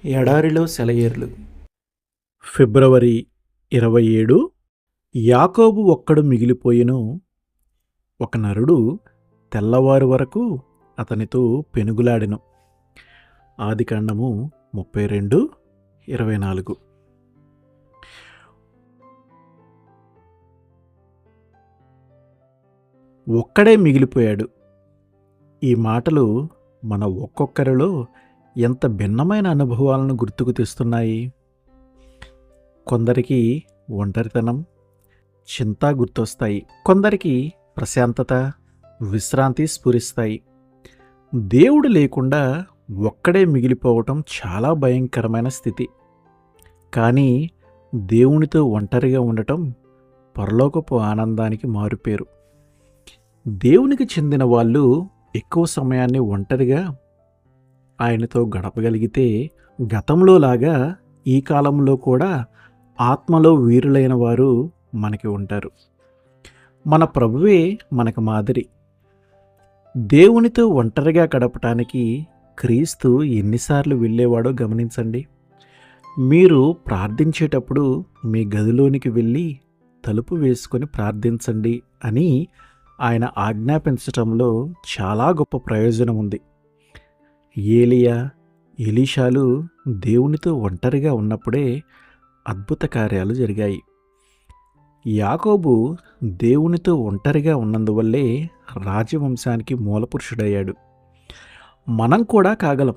ఎడారిలో సెలయేర్లు. ఫిబ్రవరి 27. యాకోబు ఒక్కడు మిగిలిపోయెను. ఒక నరుడు తెల్లవారు వరకు అతనితో పెనుగులాడెను. ఆదికాండము 32:24. ఒక్కడే మిగిలిపోయాడు. ఈ మాటలు మన ఒక్కొక్కరిలో ఎంత భిన్నమైన అనుభవాలను గుర్తుకు తెస్తున్నాయి. కొందరికి ఒంటరితనం, చింత గుర్తొస్తాయి. కొందరికి ప్రశాంతత, విశ్రాంతి స్ఫురిస్తాయి. దేవుడు లేకుండా ఒక్కడే మిగిలిపోవటం చాలా భయంకరమైన స్థితి. కానీ దేవునితో ఒంటరిగా ఉండటం పరలోకపు ఆనందానికి మారుపేరు. దేవునికి చెందిన వాళ్ళు ఎక్కువ సమయాన్ని ఒంటరిగా ఆయనతో గడపగలిగితే గతంలో లాగా ఈ కాలంలో కూడా ఆత్మలో వీరులైన వారు మనకి ఉంటారు. మన ప్రభువే మనకు మాదిరి. దేవునితో ఒంటరిగా గడపటానికి క్రీస్తు ఎన్నిసార్లు వెళ్ళేవాడో గమనించండి. మీరు ప్రార్థించేటప్పుడు మీ గదిలోనికి వెళ్ళి తలుపు వేసుకొని ప్రార్థించండి అని ఆయన ఆజ్ఞాపించటంలో చాలా గొప్ప ప్రయోజనం ఉంది. ఏలియా, ఎలీషాలు దేవునితో ఒంటరిగా ఉన్నప్పుడే అద్భుత కార్యాలు జరిగాయి. యాకోబు దేవునితో ఒంటరిగా ఉన్నందువల్లే రాజవంశానికి మూలపురుషుడయ్యాడు. మనం కూడా కాగలం.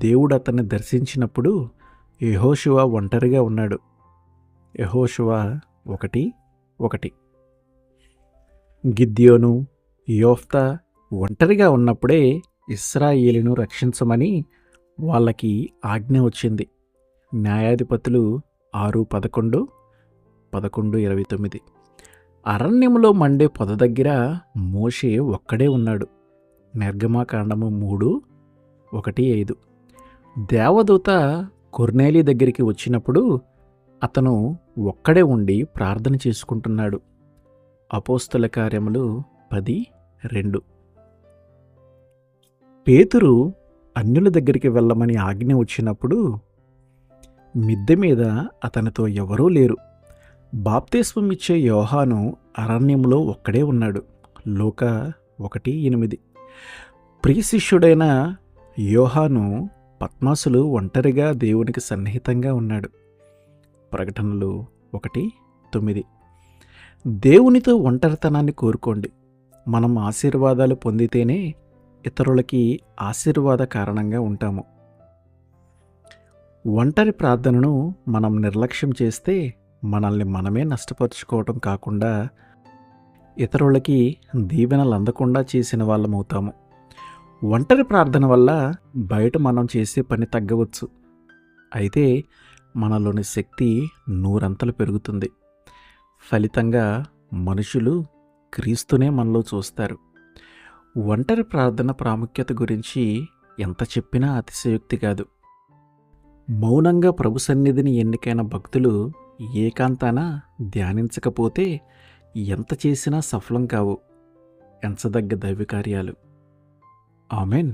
దేవుడు అతన్ని దర్శించినప్పుడు యెహోషువ ఒంటరిగా ఉన్నాడు. యెహోషువ 1:1. గిద్యోను, యోఫ్తా ఒంటరిగా ఉన్నప్పుడే ఇశ్రాయేలును రక్షించమని వాళ్ళకి ఆజ్ఞ వచ్చింది. న్యాయాధిపతులు 6:11, 11:29. అరణ్యంలో మండే పొద దగ్గర మోషే ఒక్కడే ఉన్నాడు. నిర్గమకాండము 3:1-5. దేవదూత కొర్నేలి దగ్గరికి వచ్చినప్పుడు అతను ఒక్కడే ఉండి ప్రార్థన చేసుకుంటున్నాడు. అపోస్తల కార్యములు 10:2. పేతురు అన్యుల దగ్గరికి వెళ్ళమని ఆజ్ఞ వచ్చినప్పుడు మిద్దె మీద అతనితో ఎవరూ లేరు. బాప్తిస్మం ఇచ్చే యోహాను అరణ్యంలో ఒక్కడే ఉన్నాడు. లూకా 1:8. ప్రియ శిష్యుడైన యోహాను పద్మాసులు ఒంటరిగా దేవునికి సన్నిహితంగా ఉన్నాడు. ప్రకటనలు 1:9. దేవునితో ఒంటరితనాన్ని కోరుకోండి. మనం ఆశీర్వాదాలు పొందితేనే ఇతరులకి ఆశీర్వాద కారణంగా ఉంటాము. ఒంటరి ప్రార్థనను మనం నిర్లక్ష్యం చేస్తే మనల్ని మనమే నష్టపరుచుకోవటం కాకుండా ఇతరులకి దీవెనలు అందకుండా చేసిన వాళ్ళమవుతాము. ఒంటరి ప్రార్థన వల్ల బయట మనం చేసే పని తగ్గవచ్చు. అయితే మనలోని శక్తి 100 అంతలు పెరుగుతుంది. ఫలితంగా మనుషులు క్రీస్తునే మనలో చూస్తారు. ఒంటరి ప్రార్థన ప్రాముఖ్యత గురించి ఎంత చెప్పినా అతిశయోక్తి కాదు. మౌనంగా ప్రభు సన్నిధిని ఎన్నికైన భక్తులు ఏకాంతాన ధ్యానించకపోతే ఎంత చేసినా సఫలం కావు. ఎంచదగ్గ దైవ కార్యాలు. ఆమెన్.